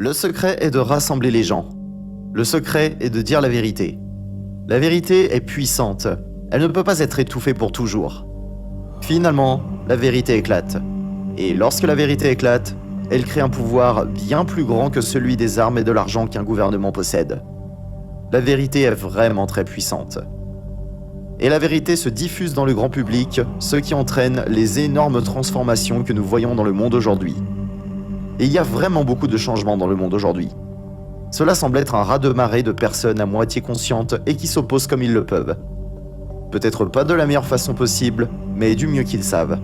Le secret est de rassembler les gens. Le secret est de dire la vérité. La vérité est puissante. Elle ne peut pas être étouffée pour toujours. Finalement, la vérité éclate. Et lorsque la vérité éclate, elle crée un pouvoir bien plus grand que celui des armes et de l'argent qu'un gouvernement possède. La vérité est vraiment très puissante. Et la vérité se diffuse dans le grand public, ce qui entraîne les énormes transformations que nous voyons dans le monde aujourd'hui. Et il y a vraiment beaucoup de changements dans le monde aujourd'hui. Cela semble être un raz-de-marée de personnes à moitié conscientes et qui s'opposent comme ils le peuvent. Peut-être pas de la meilleure façon possible, mais du mieux qu'ils savent.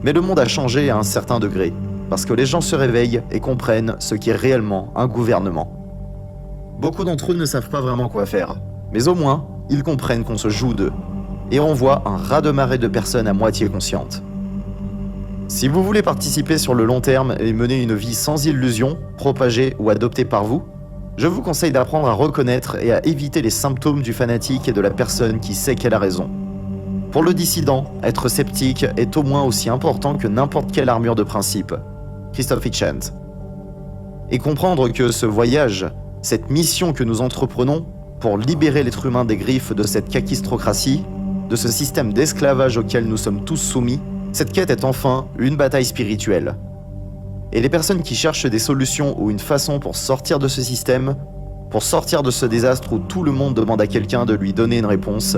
Mais le monde a changé à un certain degré, parce que les gens se réveillent et comprennent ce qu'est réellement un gouvernement. Beaucoup d'entre eux ne savent pas vraiment quoi faire, mais au moins, ils comprennent qu'on se joue d'eux, et on voit un raz-de-marée de personnes à moitié conscientes. Si vous voulez participer sur le long terme et mener une vie sans illusion, propagée ou adoptée par vous, je vous conseille d'apprendre à reconnaître et à éviter les symptômes du fanatique et de la personne qui sait qu'elle a raison. Pour le dissident, être sceptique est au moins aussi important que n'importe quelle armure de principe. Christophe Hitchens. Et comprendre que ce voyage, cette mission que nous entreprenons pour libérer l'être humain des griffes de cette caquistrocratie, de ce système d'esclavage auquel nous sommes tous soumis, cette quête est enfin une bataille spirituelle. Et les personnes qui cherchent des solutions ou une façon pour sortir de ce système, pour sortir de ce désastre où tout le monde demande à quelqu'un de lui donner une réponse,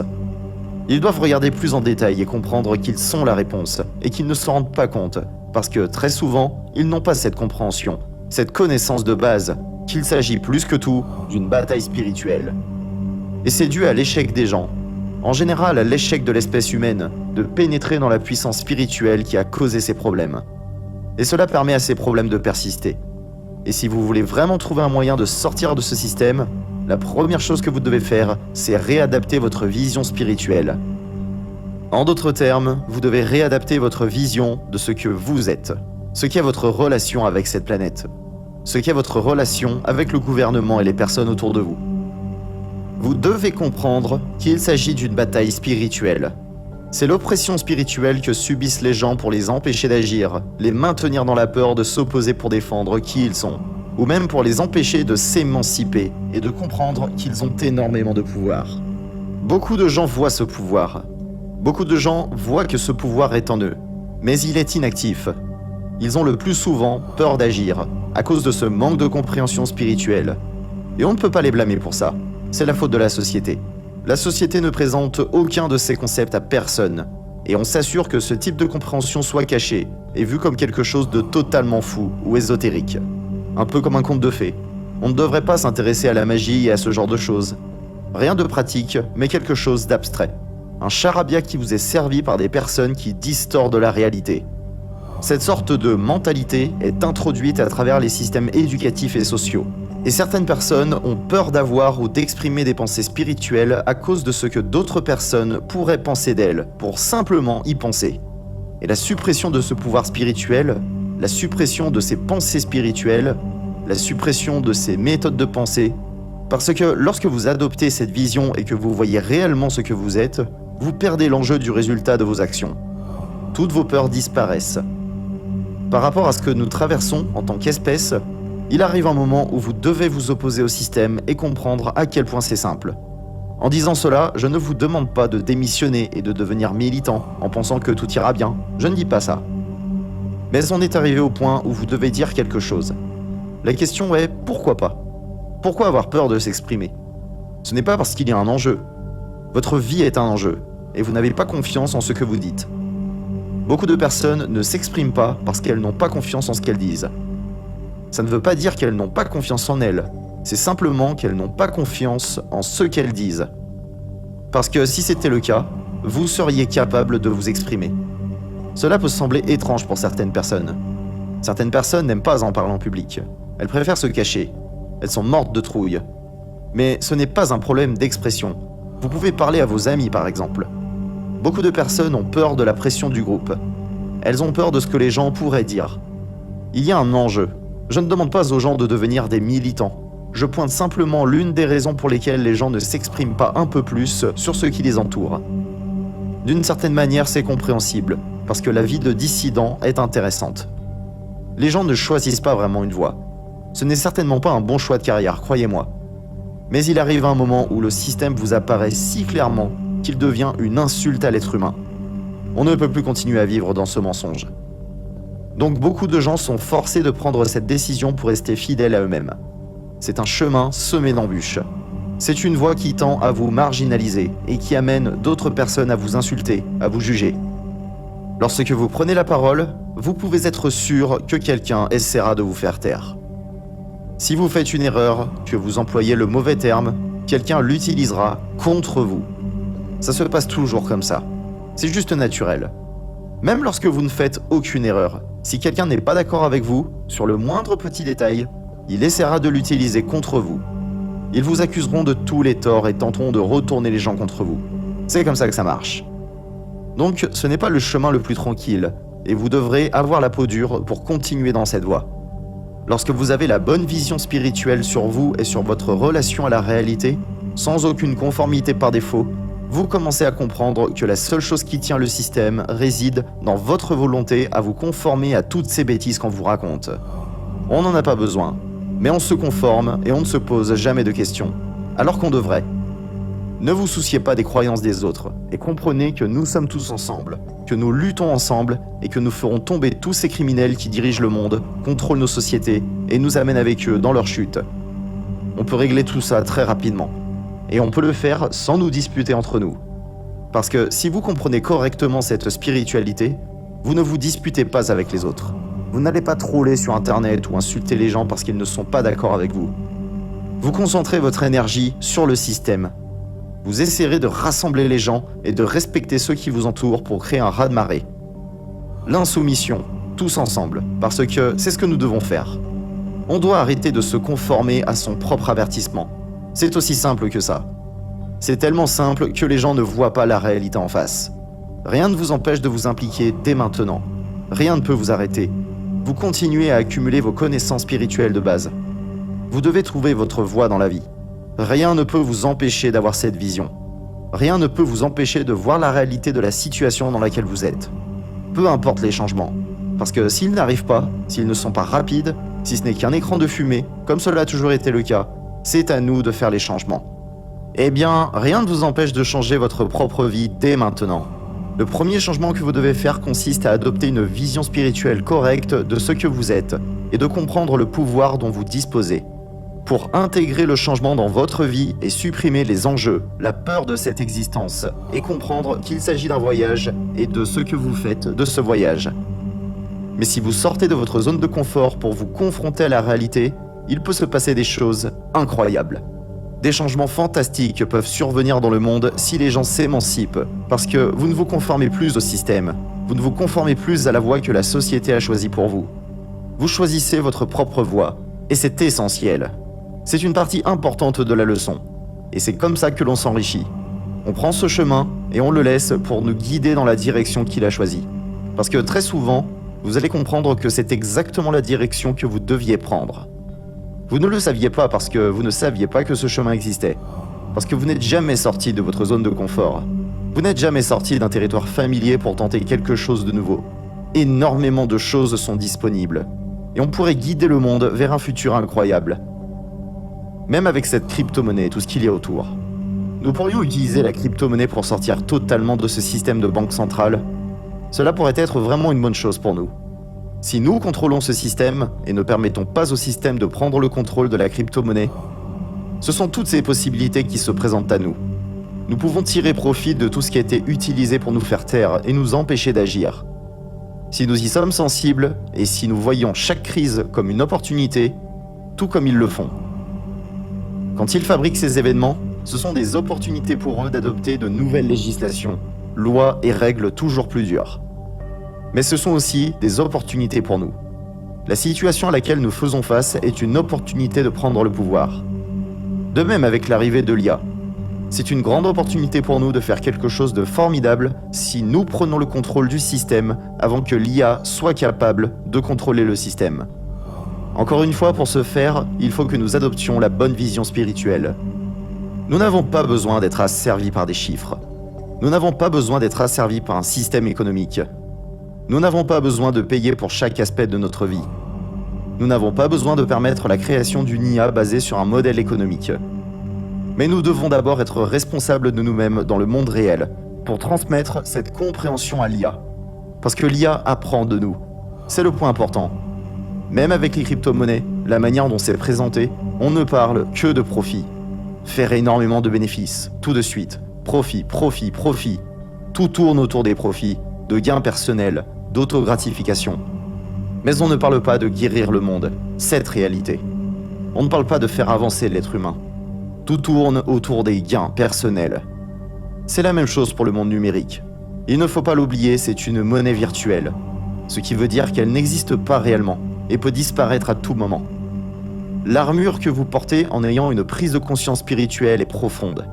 ils doivent regarder plus en détail et comprendre qu'ils sont la réponse, et qu'ils ne s'en rendent pas compte, parce que très souvent, ils n'ont pas cette compréhension, cette connaissance de base, qu'il s'agit plus que tout d'une bataille spirituelle. Et c'est dû à l'échec des gens, en général à l'échec de l'espèce humaine, de pénétrer dans la puissance spirituelle qui a causé ces problèmes. Et cela permet à ces problèmes de persister. Et si vous voulez vraiment trouver un moyen de sortir de ce système, la première chose que vous devez faire, c'est réadapter votre vision spirituelle. En d'autres termes, vous devez réadapter votre vision de ce que vous êtes, ce qu'est votre relation avec cette planète, ce qu'est votre relation avec le gouvernement et les personnes autour de vous. Vous devez comprendre qu'il s'agit d'une bataille spirituelle. C'est l'oppression spirituelle que subissent les gens pour les empêcher d'agir, les maintenir dans la peur de s'opposer pour défendre qui ils sont, ou même pour les empêcher de s'émanciper et de comprendre qu'ils ont énormément de pouvoir. Beaucoup de gens voient ce pouvoir. Beaucoup de gens voient que ce pouvoir est en eux, mais il est inactif. Ils ont le plus souvent peur d'agir, à cause de ce manque de compréhension spirituelle. Et on ne peut pas les blâmer pour ça. C'est la faute de la société. La société ne présente aucun de ces concepts à personne, et on s'assure que ce type de compréhension soit caché et vu comme quelque chose de totalement fou ou ésotérique. Un peu comme un conte de fées. On ne devrait pas s'intéresser à la magie et à ce genre de choses. Rien de pratique, mais quelque chose d'abstrait. Un charabia qui vous est servi par des personnes qui distordent la réalité. Cette sorte de mentalité est introduite à travers les systèmes éducatifs et sociaux. Et certaines personnes ont peur d'avoir ou d'exprimer des pensées spirituelles à cause de ce que d'autres personnes pourraient penser d'elles, pour simplement y penser. Et la suppression de ce pouvoir spirituel, la suppression de ces pensées spirituelles, la suppression de ces méthodes de pensée, parce que lorsque vous adoptez cette vision et que vous voyez réellement ce que vous êtes, vous perdez l'enjeu du résultat de vos actions. Toutes vos peurs disparaissent. Par rapport à ce que nous traversons en tant qu'espèce, il arrive un moment où vous devez vous opposer au système et comprendre à quel point c'est simple. En disant cela, je ne vous demande pas de démissionner et de devenir militant en pensant que tout ira bien, je ne dis pas ça. Mais on est arrivé au point où vous devez dire quelque chose. La question est pourquoi pas? Pourquoi avoir peur de s'exprimer? Ce n'est pas parce qu'il y a un enjeu. Votre vie est un enjeu, et vous n'avez pas confiance en ce que vous dites. Beaucoup de personnes ne s'expriment pas parce qu'elles n'ont pas confiance en ce qu'elles disent. Ça ne veut pas dire qu'elles n'ont pas confiance en elles, c'est simplement qu'elles n'ont pas confiance en ce qu'elles disent. Parce que si c'était le cas, vous seriez capable de vous exprimer. Cela peut sembler étrange pour certaines personnes. Certaines personnes n'aiment pas en parler en public. Elles préfèrent se cacher. Elles sont mortes de trouille. Mais ce n'est pas un problème d'expression. Vous pouvez parler à vos amis par exemple. Beaucoup de personnes ont peur de la pression du groupe. Elles ont peur de ce que les gens pourraient dire. Il y a un enjeu. Je ne demande pas aux gens de devenir des militants. Je pointe simplement l'une des raisons pour lesquelles les gens ne s'expriment pas un peu plus sur ce qui les entoure. D'une certaine manière, c'est compréhensible, parce que la vie de dissident est intéressante. Les gens ne choisissent pas vraiment une voie. Ce n'est certainement pas un bon choix de carrière, croyez-moi. Mais il arrive un moment où le système vous apparaît si clairement qu'il devient une insulte à l'être humain. On ne peut plus continuer à vivre dans ce mensonge. Donc beaucoup de gens sont forcés de prendre cette décision pour rester fidèles à eux-mêmes. C'est un chemin semé d'embûches. C'est une voie qui tend à vous marginaliser et qui amène d'autres personnes à vous insulter, à vous juger. Lorsque vous prenez la parole, vous pouvez être sûr que quelqu'un essaiera de vous faire taire. Si vous faites une erreur, que vous employez le mauvais terme, quelqu'un l'utilisera contre vous. Ça se passe toujours comme ça. C'est juste naturel. Même lorsque vous ne faites aucune erreur, si quelqu'un n'est pas d'accord avec vous, sur le moindre petit détail, il essaiera de l'utiliser contre vous. Ils vous accuseront de tous les torts et tenteront de retourner les gens contre vous. C'est comme ça que ça marche. Donc, ce n'est pas le chemin le plus tranquille, et vous devrez avoir la peau dure pour continuer dans cette voie. Lorsque vous avez la bonne vision spirituelle sur vous et sur votre relation à la réalité, sans aucune conformité par défaut, vous commencez à comprendre que la seule chose qui tient le système réside dans votre volonté à vous conformer à toutes ces bêtises qu'on vous raconte. On n'en a pas besoin, mais on se conforme et on ne se pose jamais de questions, alors qu'on devrait. Ne vous souciez pas des croyances des autres et comprenez que nous sommes tous ensemble, que nous luttons ensemble et que nous ferons tomber tous ces criminels qui dirigent le monde, contrôlent nos sociétés et nous amènent avec eux dans leur chute. On peut régler tout ça très rapidement. Et on peut le faire sans nous disputer entre nous. Parce que si vous comprenez correctement cette spiritualité, vous ne vous disputez pas avec les autres. Vous n'allez pas troller sur internet ou insulter les gens parce qu'ils ne sont pas d'accord avec vous. Vous concentrez votre énergie sur le système. Vous essaierez de rassembler les gens et de respecter ceux qui vous entourent pour créer un raz-de-marée. L'insoumission, tous ensemble, parce que c'est ce que nous devons faire. On doit arrêter de se conformer à son propre avertissement. C'est aussi simple que ça. C'est tellement simple que les gens ne voient pas la réalité en face. Rien ne vous empêche de vous impliquer dès maintenant. Rien ne peut vous arrêter. Vous continuez à accumuler vos connaissances spirituelles de base. Vous devez trouver votre voie dans la vie. Rien ne peut vous empêcher d'avoir cette vision. Rien ne peut vous empêcher de voir la réalité de la situation dans laquelle vous êtes. Peu importe les changements. Parce que s'ils n'arrivent pas, s'ils ne sont pas rapides, si ce n'est qu'un écran de fumée, comme cela a toujours été le cas, c'est à nous de faire les changements. Eh bien, rien ne vous empêche de changer votre propre vie dès maintenant. Le premier changement que vous devez faire consiste à adopter une vision spirituelle correcte de ce que vous êtes et de comprendre le pouvoir dont vous disposez. Pour intégrer le changement dans votre vie et supprimer les enjeux, la peur de cette existence et comprendre qu'il s'agit d'un voyage et de ce que vous faites de ce voyage. Mais si vous sortez de votre zone de confort pour vous confronter à la réalité, il peut se passer des choses incroyables. Des changements fantastiques peuvent survenir dans le monde si les gens s'émancipent, parce que vous ne vous conformez plus au système, vous ne vous conformez plus à la voie que la société a choisie pour vous. Vous choisissez votre propre voie, et c'est essentiel. C'est une partie importante de la leçon, et c'est comme ça que l'on s'enrichit. On prend ce chemin et on le laisse pour nous guider dans la direction qu'il a choisie. Parce que très souvent, vous allez comprendre que c'est exactement la direction que vous deviez prendre. Vous ne le saviez pas parce que vous ne saviez pas que ce chemin existait. Parce que vous n'êtes jamais sorti de votre zone de confort. Vous n'êtes jamais sorti d'un territoire familier pour tenter quelque chose de nouveau. Énormément de choses sont disponibles. Et on pourrait guider le monde vers un futur incroyable. Même avec cette crypto-monnaie et tout ce qu'il y a autour. Nous pourrions utiliser la crypto-monnaie pour sortir totalement de ce système de banque centrale. Cela pourrait être vraiment une bonne chose pour nous. Si nous contrôlons ce système et ne permettons pas au système de prendre le contrôle de la crypto-monnaie, ce sont toutes ces possibilités qui se présentent à nous. Nous pouvons tirer profit de tout ce qui a été utilisé pour nous faire taire et nous empêcher d'agir. Si nous y sommes sensibles et si nous voyons chaque crise comme une opportunité, tout comme ils le font. Quand ils fabriquent ces événements, ce sont des opportunités pour eux d'adopter de nouvelles législations, lois et règles toujours plus dures. Mais ce sont aussi des opportunités pour nous. La situation à laquelle nous faisons face est une opportunité de prendre le pouvoir. De même avec l'arrivée de l'IA. C'est une grande opportunité pour nous de faire quelque chose de formidable si nous prenons le contrôle du système avant que l'IA soit capable de contrôler le système. Encore une fois, pour ce faire, il faut que nous adoptions la bonne vision spirituelle. Nous n'avons pas besoin d'être asservis par des chiffres. Nous n'avons pas besoin d'être asservis par un système économique. Nous n'avons pas besoin de payer pour chaque aspect de notre vie. Nous n'avons pas besoin de permettre la création d'une IA basée sur un modèle économique. Mais nous devons d'abord être responsables de nous-mêmes dans le monde réel pour transmettre cette compréhension à l'IA. Parce que l'IA apprend de nous. C'est le point important. Même avec les crypto-monnaies, la manière dont c'est présenté, on ne parle que de profit. Faire énormément de bénéfices, tout de suite. Profit, profit, profit. Tout tourne autour des profits, de gains personnels, d'autogratification. Mais on ne parle pas de guérir le monde, cette réalité. On ne parle pas de faire avancer l'être humain. Tout tourne autour des gains personnels. C'est la même chose pour le monde numérique. Il ne faut pas l'oublier, c'est une monnaie virtuelle. Ce qui veut dire qu'elle n'existe pas réellement et peut disparaître à tout moment. L'armure que vous portez en ayant une prise de conscience spirituelle est profonde.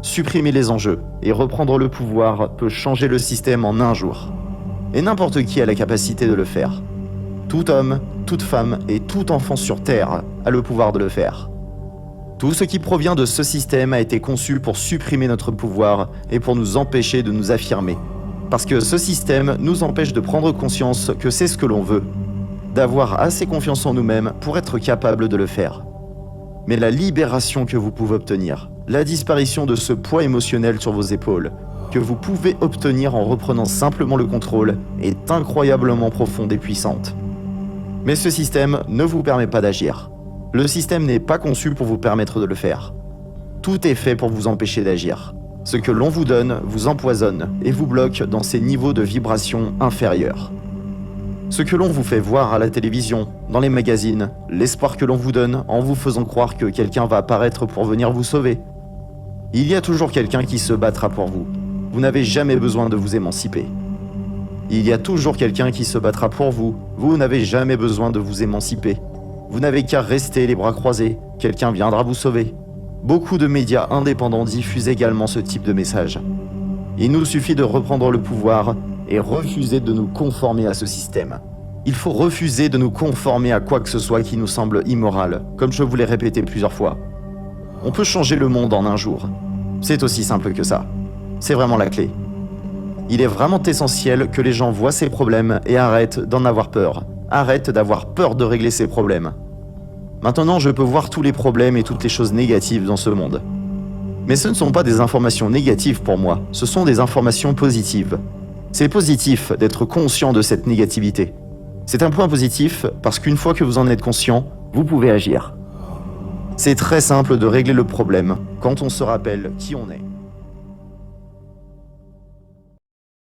Supprimer les enjeux et reprendre le pouvoir peut changer le système en un jour. Et n'importe qui a la capacité de le faire. Tout homme, toute femme et tout enfant sur Terre a le pouvoir de le faire. Tout ce qui provient de ce système a été conçu pour supprimer notre pouvoir et pour nous empêcher de nous affirmer. Parce que ce système nous empêche de prendre conscience que c'est ce que l'on veut, d'avoir assez confiance en nous-mêmes pour être capable de le faire. Mais la libération que vous pouvez obtenir, la disparition de ce poids émotionnel sur vos épaules, que vous pouvez obtenir en reprenant simplement le contrôle, est incroyablement profonde et puissante. Mais ce système ne vous permet pas d'agir. Le système n'est pas conçu pour vous permettre de le faire. Tout est fait pour vous empêcher d'agir. Ce que l'on vous donne vous empoisonne et vous bloque dans ces niveaux de vibration inférieurs. Ce que l'on vous fait voir à la télévision, dans les magazines, l'espoir que l'on vous donne en vous faisant croire que quelqu'un va apparaître pour venir vous sauver. Il y a toujours quelqu'un qui se battra pour vous. Vous n'avez jamais besoin de vous émanciper. Il y a toujours quelqu'un qui se battra pour vous. Vous n'avez jamais besoin de vous émanciper. Vous n'avez qu'à rester les bras croisés. Quelqu'un viendra vous sauver. Beaucoup de médias indépendants diffusent également ce type de message. Il nous suffit de reprendre le pouvoir et refuser de nous conformer à ce système. Il faut refuser de nous conformer à quoi que ce soit qui nous semble immoral, comme je vous l'ai répété plusieurs fois. On peut changer le monde en un jour. C'est aussi simple que ça. C'est vraiment la clé. Il est vraiment essentiel que les gens voient ces problèmes et arrêtent d'en avoir peur. Arrêtent d'avoir peur de régler ces problèmes. Maintenant, je peux voir tous les problèmes et toutes les choses négatives dans ce monde. Mais ce ne sont pas des informations négatives pour moi, ce sont des informations positives. C'est positif d'être conscient de cette négativité. C'est un point positif parce qu'une fois que vous en êtes conscient, vous pouvez agir. C'est très simple de régler le problème quand on se rappelle qui on est.